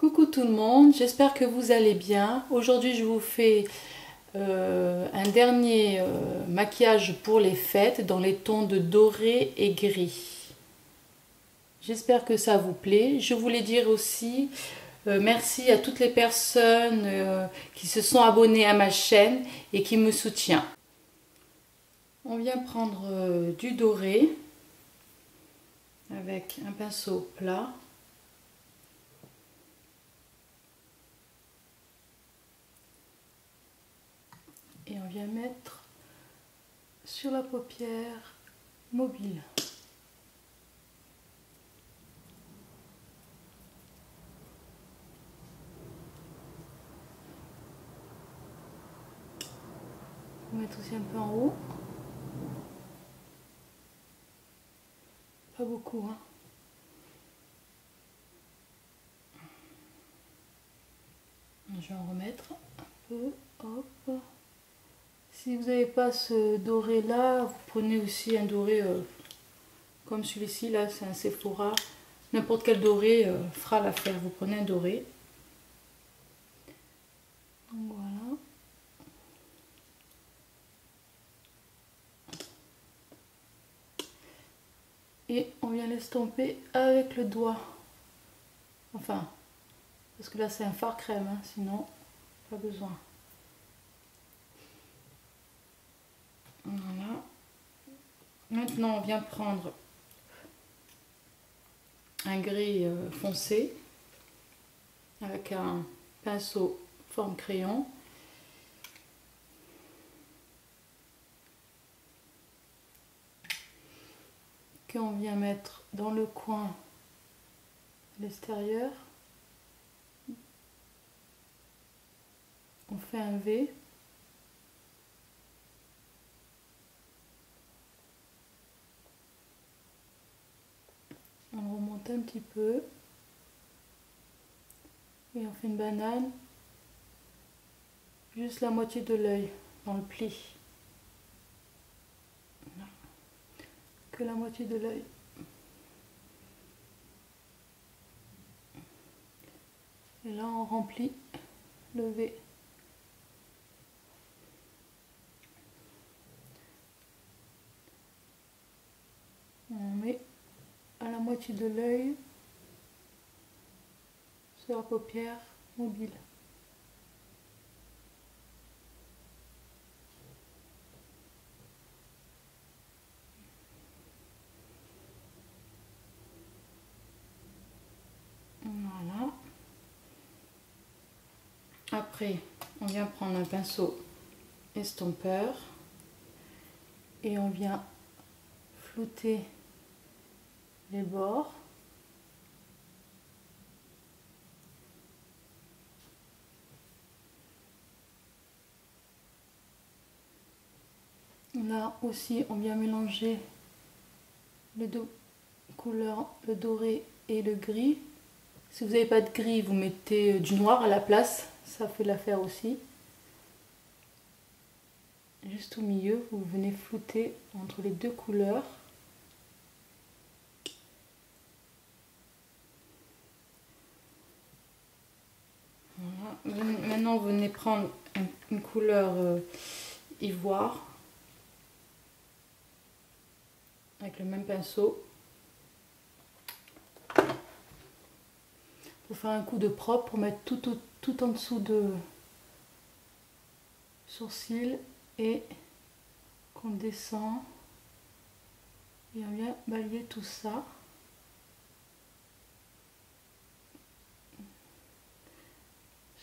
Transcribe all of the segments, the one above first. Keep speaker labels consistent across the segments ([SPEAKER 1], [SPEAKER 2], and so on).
[SPEAKER 1] Coucou tout le monde, j'espère que vous allez bien. Aujourd'hui je vous fais un dernier maquillage pour les fêtes dans les tons de doré et gris. J'espère que ça vous plaît. Je voulais dire aussi merci à toutes les personnes qui se sont abonnées à ma chaîne et qui me soutiennent. On vient prendre du doré avec un pinceau plat. Et on vient mettre sur la paupière mobile. On va mettre aussi un peu en haut. Pas beaucoup, hein. Je vais en remettre un peu. Hop. Si vous n'avez pas ce doré là, vous prenez aussi un doré comme celui-ci là, c'est un Sephora. N'importe quel doré fera l'affaire. Vous prenez un doré. Donc voilà. Et on vient l'estomper avec le doigt. Enfin, parce que là c'est un fard crème, hein, sinon pas besoin. Voilà. Maintenant on vient prendre un gris foncé avec un pinceau forme crayon. Qu'on vient mettre dans le coin à l'extérieur. On fait un V. On remonte un petit peu. Et on fait une banane. Juste la moitié de l'œil dans le pli. Que la moitié de l'œil. Et là on remplit le V. On met à la moitié de l'œil sur la paupière mobile. Voilà. Après, on vient prendre un pinceau estompeur et on vient flouter les bords. Là aussi, on vient mélanger les deux couleurs, le doré et le gris. Si vous n'avez pas de gris, vous mettez du noir à la place, ça fait l'affaire aussi. Juste au milieu, vous venez flouter entre les deux couleurs. Voilà. Maintenant, vous venez prendre une couleur ivoire avec le même pinceau. Pour faire un coup de propre, pour mettre tout en dessous de sourcil et qu'on descend. Et on vient balayer tout ça.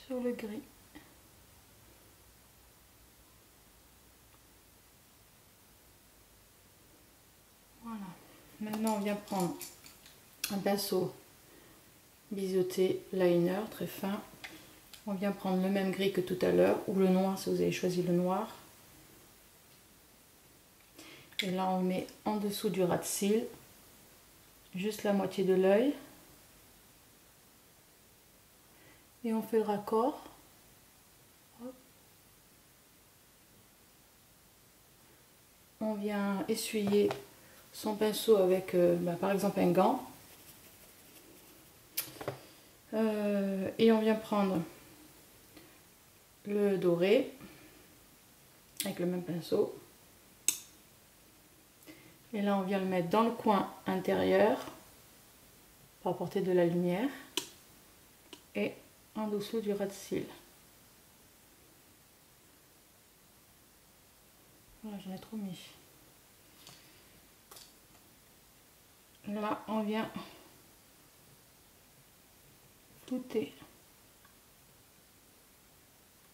[SPEAKER 1] Sur le gris. Voilà. Maintenant on vient prendre un pinceau biseauté liner très fin. On vient prendre le même gris que tout à l'heure, ou le noir si vous avez choisi le noir. Et là on met en dessous du ras de cils, juste la moitié de l'œil. Et on fait le raccord. Hop. On vient essuyer son pinceau avec par exemple un gant. Et on vient prendre le doré avec le même pinceau. Et là on vient le mettre dans le coin intérieur pour apporter de la lumière et en dessous du ras de cils. Voilà, j'en ai trop mis. Là on vient flouter.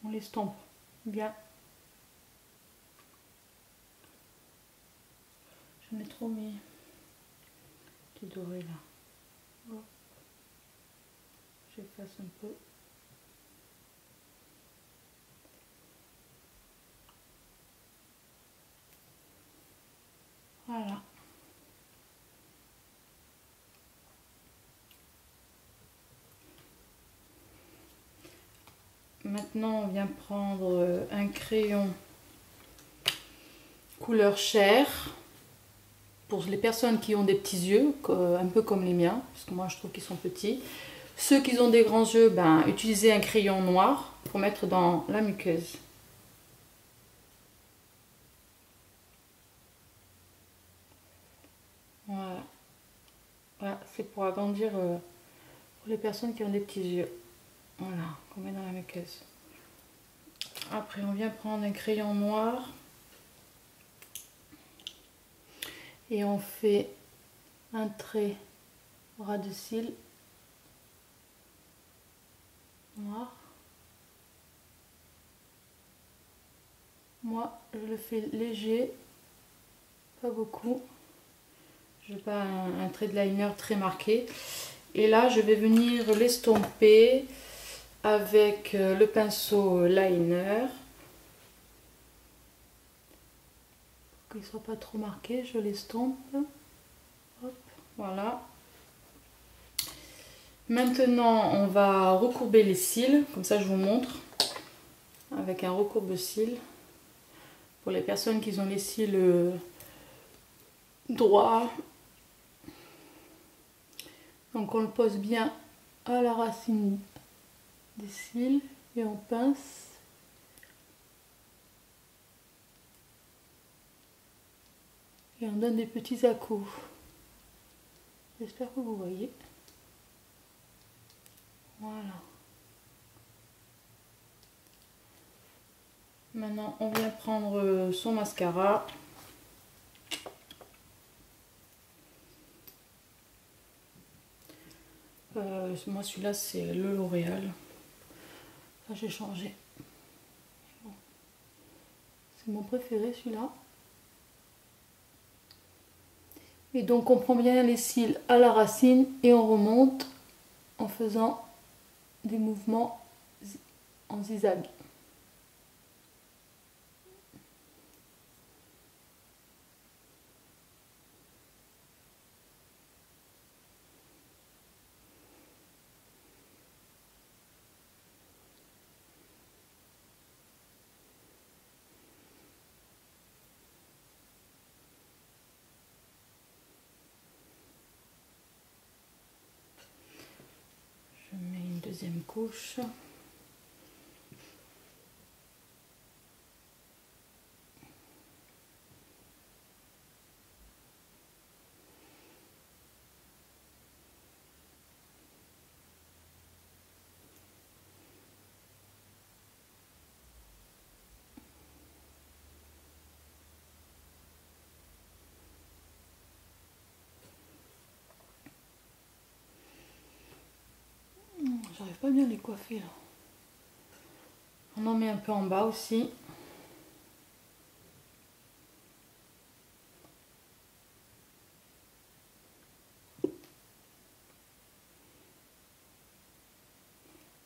[SPEAKER 1] On l'estompe bien. J'en ai trop mis. Petit doré là. Hop. J'efface un peu. Voilà. Maintenant, on vient prendre un crayon couleur chair pour les personnes qui ont des petits yeux, un peu comme les miens, parce que moi je trouve qu'ils sont petits. Ceux qui ont des grands yeux, ben, utilisez un crayon noir pour mettre dans la muqueuse. Voilà. Voilà, c'est pour agrandir pour les personnes qui ont des petits yeux. Voilà, qu'on met dans la muqueuse. Après, on vient prendre un crayon noir et on fait un trait au ras de cils noir. Moi, je le fais léger, pas beaucoup. Je veux pas un trait de liner très marqué. Et là, je vais venir l'estomper avec le pinceau liner. Pour qu'il ne soit pas trop marqué, je l'estompe. Hop, voilà. Maintenant, on va recourber les cils. Comme ça, je vous montre. Avec un recourbe-cils. Pour les personnes qui ont les cils droits. Donc, on le pose bien à la racine des cils et on pince. Et on donne des petits à-coups. J'espère que vous voyez. Voilà. Maintenant, on vient prendre son mascara. Moi, celui-là, c'est le L'Oréal. Là, j'ai changé. Bon. C'est mon préféré, celui-là. Et donc, on prend bien les cils à la racine et on remonte en faisant des mouvements en zigzag. Je mets une deuxième couche. J'arrive pas bien à les coiffer là. On en met un peu en bas aussi.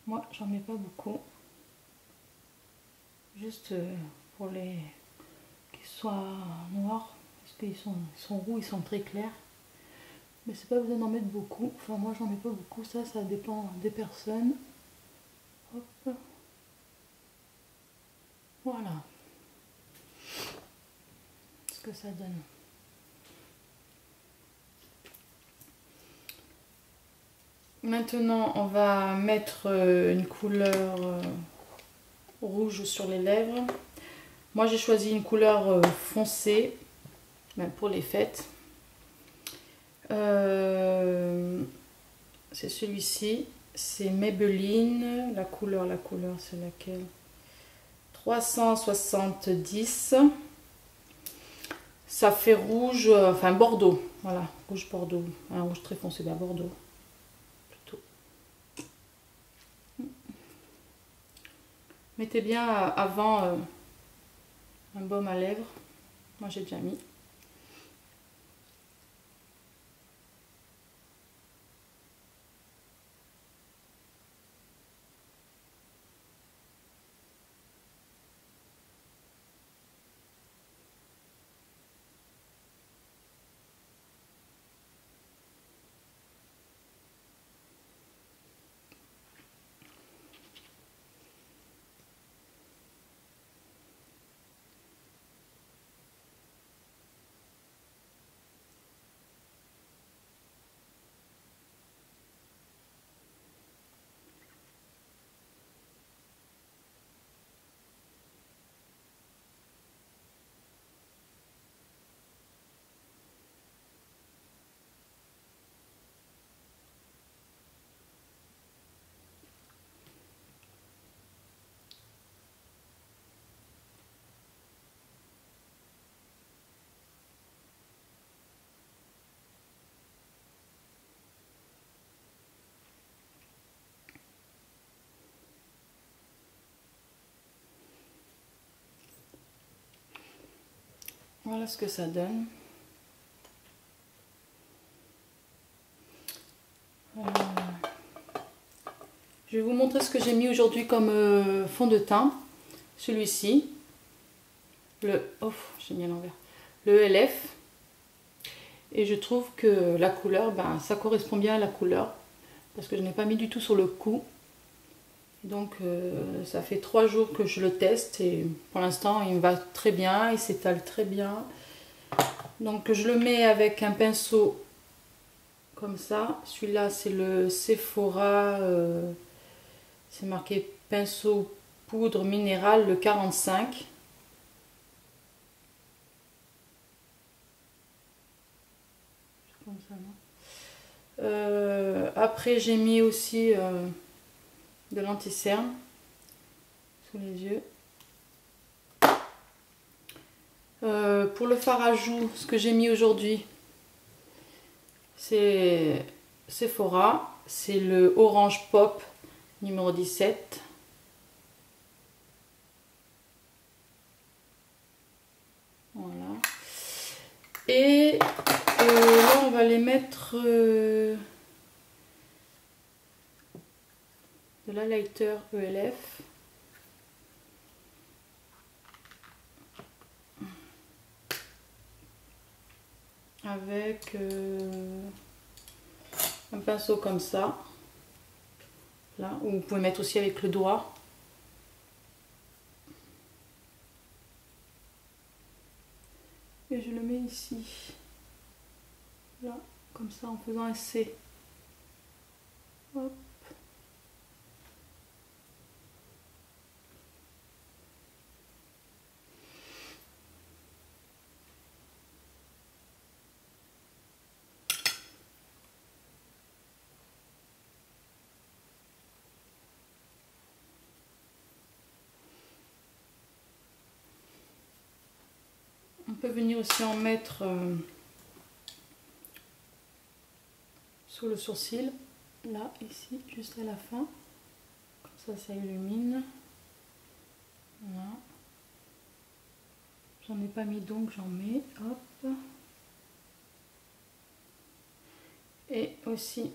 [SPEAKER 1] Moi, j'en mets pas beaucoup. Juste pour les qui soient noirs. Parce qu'ils sont roux, ils sont très clairs. Mais c'est pas besoin d'en mettre beaucoup. Enfin, moi, j'en mets pas beaucoup. Ça dépend des personnes. Hop. Voilà. Ce que ça donne. Maintenant, on va mettre une couleur rouge sur les lèvres. Moi, j'ai choisi une couleur foncée pour les fêtes. C'est celui-ci. C'est Maybelline. La couleur, c'est laquelle? 370. Ça fait rouge, enfin bordeaux. Voilà, rouge bordeaux. Un rouge très foncé, bien bordeaux. Plutôt. Mettez bien avant un baume à lèvres. Moi, j'ai déjà mis. Voilà ce que ça donne. Je vais vous montrer ce que j'ai mis aujourd'hui comme fond de teint. Celui-ci. Oh, j'ai mis à l'envers. Le LF. Et je trouve que la couleur, ça correspond bien à la couleur. Parce que je n'ai pas mis du tout sur le cou. Donc ça fait 3 jours que je le teste. Et pour l'instant, il me va très bien. Il s'étale très bien. Donc je le mets avec un pinceau comme ça. Celui-là, c'est le Sephora. C'est marqué pinceau poudre minérale, le 45. Comme ça, non? Après, j'ai mis aussi de l'anti-cerne sous les yeux. Pour le fard à joues, ce que j'ai mis aujourd'hui, c'est Sephora. C'est le Orange Pop numéro 17. Voilà. Et là, on va les mettre de l'highlighter ELF. Avec un pinceau comme ça. Là, ou vous pouvez mettre aussi avec le doigt. Et je le mets ici. Là, comme ça, en faisant un C. Hop. On peut venir aussi en mettre sous le sourcil, là, ici, juste à la fin. Comme ça illumine. Voilà. J'en ai pas mis donc j'en mets. Hop. Et aussi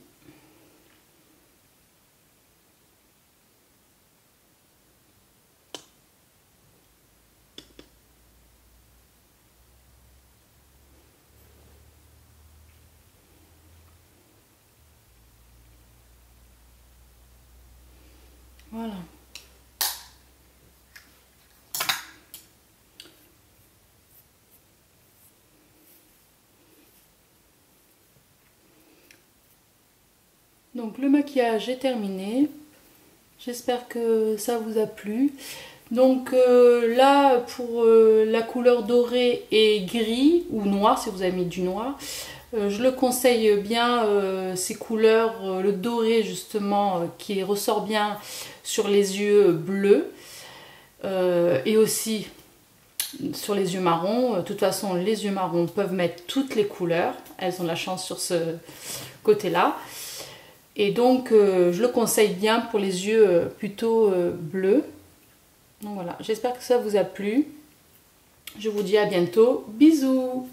[SPEAKER 1] voilà. Donc le maquillage est terminé. J'espère que ça vous a plu. Donc là, pour la couleur dorée et gris ou noir, si vous avez mis du noir, je le conseille bien, ces couleurs, le doré justement, qui ressort bien sur les yeux bleus et aussi sur les yeux marrons. De toute façon, les yeux marrons peuvent mettre toutes les couleurs. Elles ont la chance sur ce côté-là. Et donc, je le conseille bien pour les yeux plutôt bleus. Donc voilà, j'espère que ça vous a plu. Je vous dis à bientôt. Bisous!